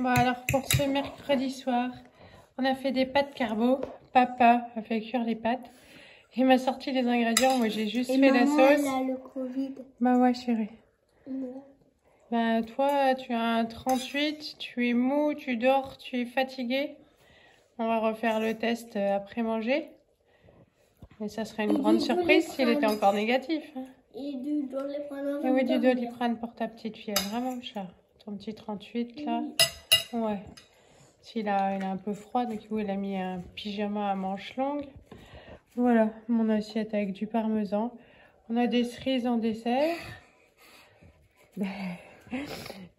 Bon alors pour ce mercredi soir, on a fait des pâtes carbo. Papa a fait cuire les pâtes. Il m'a sorti les ingrédients, moi j'ai juste fait la sauce. Elle a le Covid. Bah ouais chérie. Ouais. Bah toi tu as un 38, tu es mou, tu dors, tu es fatigué. On va refaire le test après manger. Et ça serait une grande surprise s'il était encore négatif. Hein. Et du Doliprane. Et oui, du Doliprane pour ta petite fille, vraiment cher. Ton petit 38 là. Ouais. Il a un peu froid, donc il a mis un pyjama à manches longues. Voilà, mon assiette avec du parmesan. On a des cerises en dessert.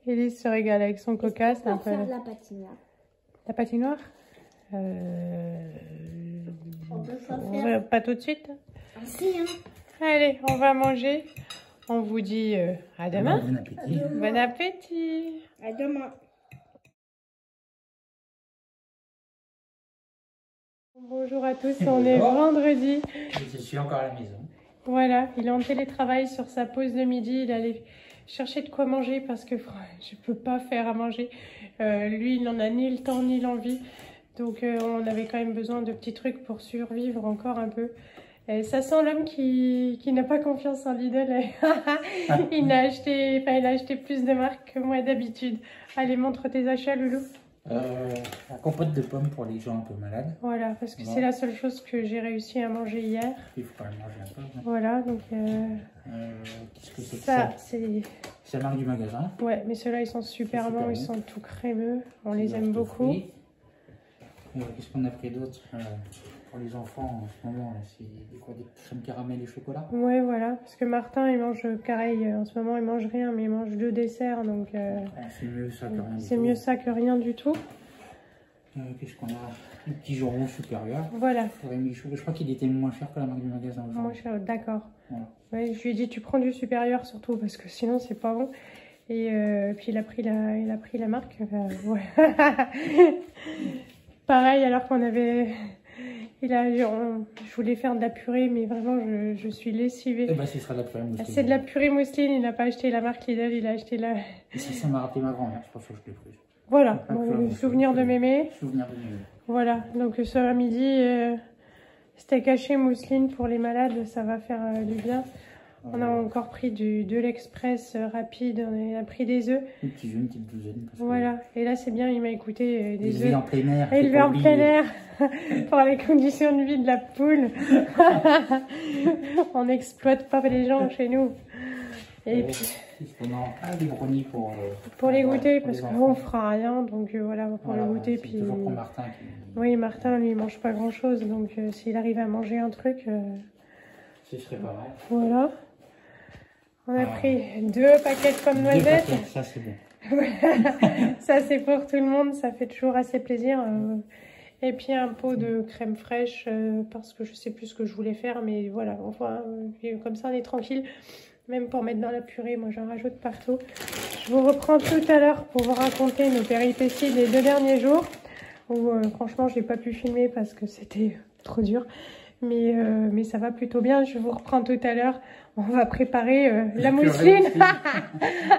Élise se régale avec son coca. C'est un peu... faire la patinoire. La patinoire On peut pas faire. Pas tout de suite. Ah, si, hein. Allez, on va manger. On vous dit à demain. Bon appétit. Bon appétit. À demain. Bonjour à tous, on est vendredi. Je suis encore à la maison. Voilà, il est en télétravail sur sa pause de midi. Il allait chercher de quoi manger parce que je peux pas faire à manger. Lui, il n'en a ni le temps ni l'envie. Donc on avait quand même besoin de petits trucs pour survivre encore un peu. Et ça sent l'homme qui n'a pas confiance en Lidl. Il a acheté plus de marques que moi d'habitude. Allez, montre tes achats, Loulou. La compote de pommes pour les gens un peu malades. Voilà, parce que Bon. c'est la seule chose que j'ai réussi à manger hier. Il faut quand même manger un peu. Hein. Voilà, donc Qu'est-ce que c'est que ça, ça? c'est... C'est la marque du magasin. Ouais, mais ceux-là, ils sont super bons, ils sont tout crémeux. On les aime beaucoup. Qu'est-ce qu'on a pris d'autre pour les enfants en ce moment? C'est quoi, des crèmes caramel et chocolat? Ouais, voilà, parce que Martin, il mange pareil. En ce moment, il mange rien, mais il mange 2 desserts, donc C'est mieux ça que rien. c'est mieux ça que rien du tout. Qu'est-ce qu'on a? Le petit jambon supérieur. Voilà. Je crois qu'il était moins cher que la marque du magasin. Moi, d'accord. Voilà. Ouais, je lui ai dit, tu prends du supérieur surtout, parce que sinon, c'est pas bon. Et puis, il a pris la marque. Ouais. Pareil, alors qu'on avait... Je voulais faire de la purée, mais vraiment, je suis lessivée. Eh ben, ce sera de la purée mousseline. C'est de la purée mousseline, il n'a pas acheté la marque Lidl, il a acheté la... Et ça m'a rappelé ma grand-mère, c'est pour ça que je l'ai prise. Voilà, le souvenir de mémé. Souvenir de mémé. Voilà, donc ce midi, steak haché mousseline pour les malades, ça va faire du bien. On a encore pris de l'express rapide, on a pris des œufs. Une petite douzaine. Voilà, et là c'est bien, il m'a écouté des œufs. Élevés en plein air. Élevés en plein air, pour les conditions de vie de la poule. On n'exploite pas les gens chez nous. Et puis... des brownies pour les goûter, parce qu'on fera rien, donc voilà, pour les goûter. Puis toujours pour Martin qui... Oui, Martin, lui, il mange pas grand-chose, donc s'il arrive à manger un truc... ce serait pas mal. Voilà. On a pris 2 paquets de pommes noisettes. Ça, c'est bon. Ça, c'est pour tout le monde, ça fait toujours assez plaisir. Et puis un pot de crème fraîche, parce que je sais plus ce que je voulais faire, mais voilà, enfin, comme ça, on est tranquille. Même pour mettre dans la purée, moi j'en rajoute partout. Je vous reprends tout à l'heure pour vous raconter nos péripéties des 2 derniers jours. Où franchement, j'ai pas pu filmer parce que c'était trop dur. Mais ça va plutôt bien. Je vous reprends tout à l'heure. On va préparer la mousseline.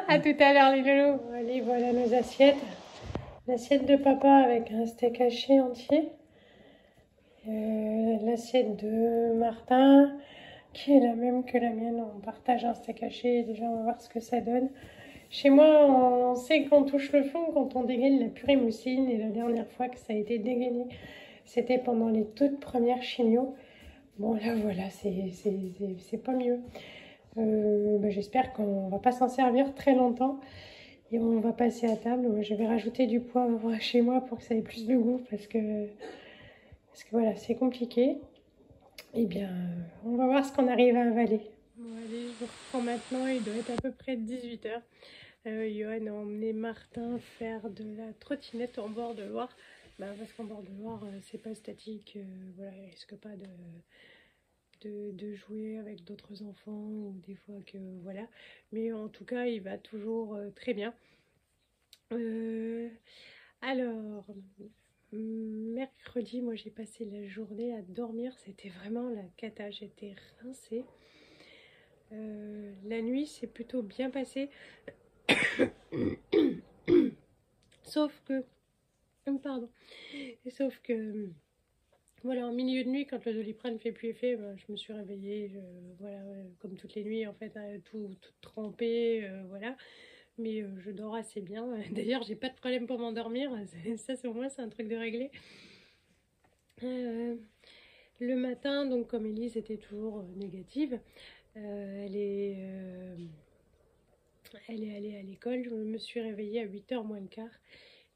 À tout à l'heure, les loulous. Allez, voilà nos assiettes. L'assiette de papa avec un steak haché entier. L'assiette de Martin, qui est la même que la mienne. On partage un steak haché. Déjà, on va voir ce que ça donne. Chez moi, on sait qu'on touche le fond quand on dégaine la purée mousseline. Et la dernière fois que ça a été dégainé, c'était pendant les toutes premières chimios. Bon, là, voilà, c'est pas mieux. J'espère qu'on va pas s'en servir très longtemps. Et on va passer à table. Moi, je vais rajouter du poivre chez moi pour que ça ait plus de goût. Parce que voilà, c'est compliqué. Eh bien, on va voir ce qu'on arrive à avaler. Bon, allez, je vous reprends maintenant. Il doit être à peu près 18 h. Johan a emmené Martin faire de la trottinette en bord de Loire. Parce qu'en bord de Loire, c'est pas statique. Voilà, il risque pas de jouer avec d'autres enfants ou des fois que voilà. Mais en tout cas, il va toujours très bien. Alors, mercredi, moi j'ai passé la journée à dormir. C'était vraiment la cata. J'étais rincée. La nuit s'est plutôt bien passée. Sauf que, pardon, sauf que, voilà, en milieu de nuit, quand le Doliprane ne fait plus effet, ben, je me suis réveillée, voilà, comme toutes les nuits, en fait, tout trempé, voilà. Mais je dors assez bien. D'ailleurs, j'ai pas de problème pour m'endormir. Ça, c'est au moins, c'est un truc de réglé. Le matin, donc, comme Elise était toujours négative, elle est allée à l'école. Je me suis réveillée à 8h moins le quart.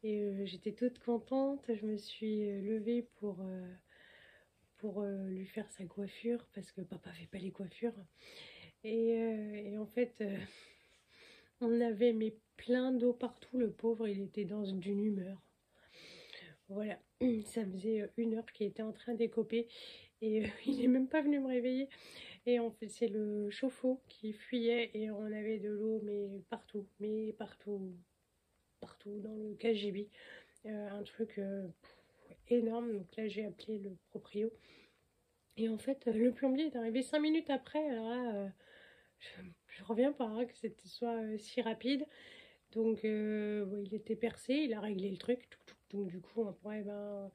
Et j'étais toute contente. Je me suis levée pour lui faire sa coiffure parce que papa fait pas les coiffures. Et en fait, on avait mis plein d'eau partout. Le pauvre, il était dans d'une humeur. Voilà, ça faisait 1 heure qu'il était en train d'écoper et il n'est même pas venu me réveiller. Et en fait, c'est le chauffe-eau qui fuyait et on avait de l'eau, mais partout, partout dans le KGB. Un truc énorme. Donc là, j'ai appelé le proprio. Et en fait, le plombier est arrivé 5 minutes après. Alors là, je reviens pas hein, que c'était soit si rapide. Donc, il était percé, il a réglé le truc. Donc, du coup, après, ben,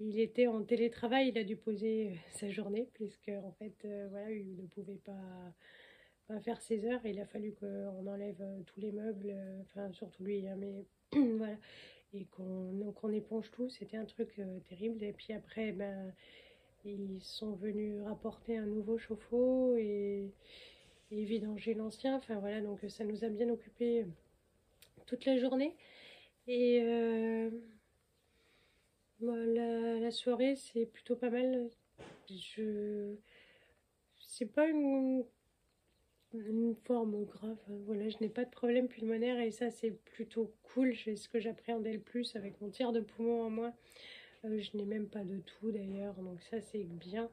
il était en télétravail, il a dû poser sa journée, puisque, en fait, voilà, il ne pouvait pas faire ses heures. Il a fallu qu'on enlève tous les meubles, enfin, surtout lui, hein, mais voilà. Et qu'on éponge tout, c'était un truc terrible. Et puis après, ben, ils sont venus rapporter un nouveau chauffe-eau et vidanger l'ancien. Enfin, voilà, donc ça nous a bien occupés toute la journée. Et la soirée, c'est plutôt pas mal. C'est pas une forme grave. Voilà, je n'ai pas de problème pulmonaire et ça, c'est plutôt cool. C'est ce que j'appréhendais le plus avec mon tiers de poumon en moins. Je n'ai même pas de toux d'ailleurs, donc ça, c'est bien.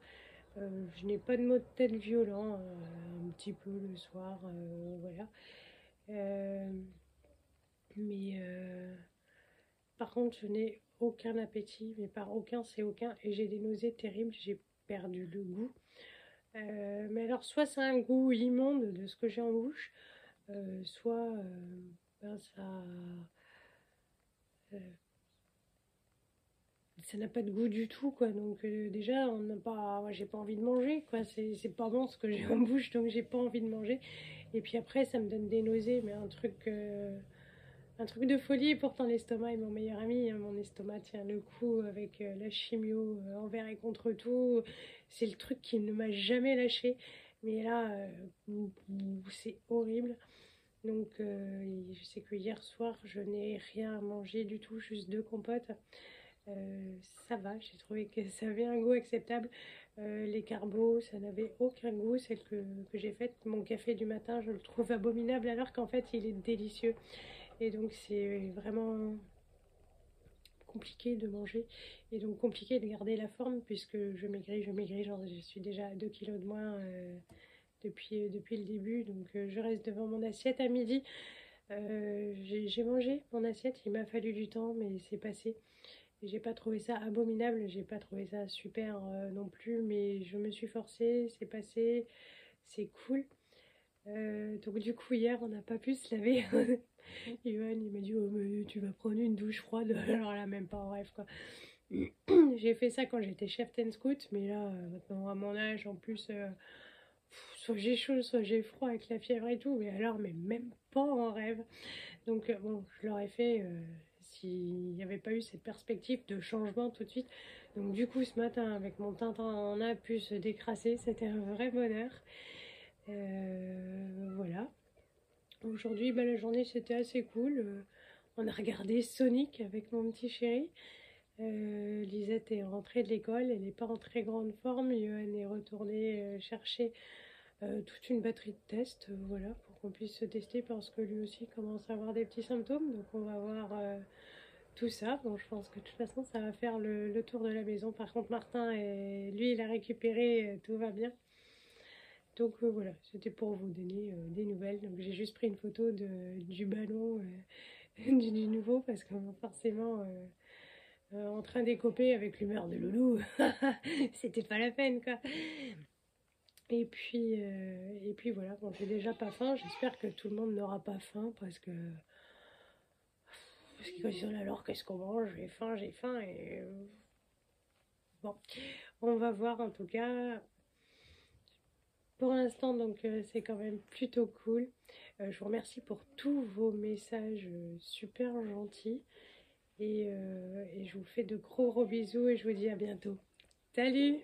Je n'ai pas de maux de tête violents, un petit peu le soir, voilà. Mais par contre, je n'ai aucun appétit, mais par aucun, c'est aucun. Et j'ai des nausées terribles, j'ai perdu le goût. Mais alors, soit c'est un goût immonde de ce que j'ai en bouche, soit ben, ça n'a pas de goût du tout, quoi. Donc, déjà, on n'a pas, moi, j'ai pas envie de manger, quoi. C'est pas bon ce que j'ai en bouche, donc j'ai pas envie de manger. Et puis après, ça me donne des nausées, mais un truc de folie. Pourtant, l'estomac est mon meilleur ami. Hein. Mon estomac tient le coup avec la chimio envers et contre tout. C'est le truc qui ne m'a jamais lâché. Mais là, c'est horrible. Donc, je sais que hier soir, je n'ai rien mangé du tout, juste 2 compotes. Ça va, j'ai trouvé que ça avait un goût acceptable. Les carbos, ça n'avait aucun goût. Celle que j'ai faite, mon café du matin, je le trouve abominable alors qu'en fait, il est délicieux. Et donc c'est vraiment compliqué de manger et donc compliqué de garder la forme puisque je maigris, genre je suis déjà à 2 kilos de moins depuis le début. Donc je reste devant mon assiette à midi. J'ai mangé mon assiette, il m'a fallu du temps mais c'est passé. J'ai pas trouvé ça abominable, j'ai pas trouvé ça super non plus, mais je me suis forcée, c'est passé, c'est cool. Donc du coup hier on n'a pas pu se laver. Ivan il m'a dit oh mais tu vas prendre une douche froide. Alors là même pas en rêve quoi. J'ai fait ça quand j'étais chef ten scout, mais là maintenant à mon âge en plus soit j'ai chaud soit j'ai froid avec la fièvre et tout, mais alors mais même pas en rêve. Donc bon je l'aurais fait s'il n'y avait pas eu cette perspective de changement tout de suite. Donc du coup ce matin avec mon Tintin on a pu se décrasser, c'était un vrai bonheur. Voilà. Aujourd'hui, bah, la journée c'était assez cool. On a regardé Sonic avec mon petit chéri. Lisette est rentrée de l'école, elle n'est pas en très grande forme. Johan est retourné chercher toute une batterie de tests, voilà, pour qu'on puisse se tester parce que lui aussi commence à avoir des petits symptômes. Donc on va voir tout ça. Bon, je pense que de toute façon ça va faire le tour de la maison. Par contre, Martin, lui, il a récupéré, tout va bien. Donc voilà, c'était pour vous donner des nouvelles. Donc j'ai juste pris une photo du ballon du nouveau parce que forcément en train d'écoper avec l'humeur de Loulou, c'était pas la peine quoi. Et puis voilà, bon j'ai déjà pas faim, j'espère que tout le monde n'aura pas faim parce que Parce qu'ils disent, oh là, alors qu'est-ce qu'on mange? J'ai faim, et bon, on va voir en tout cas. Pour l'instant, donc c'est quand même plutôt cool. Je vous remercie pour tous vos messages super gentils. Et je vous fais de gros bisous et je vous dis à bientôt. Salut!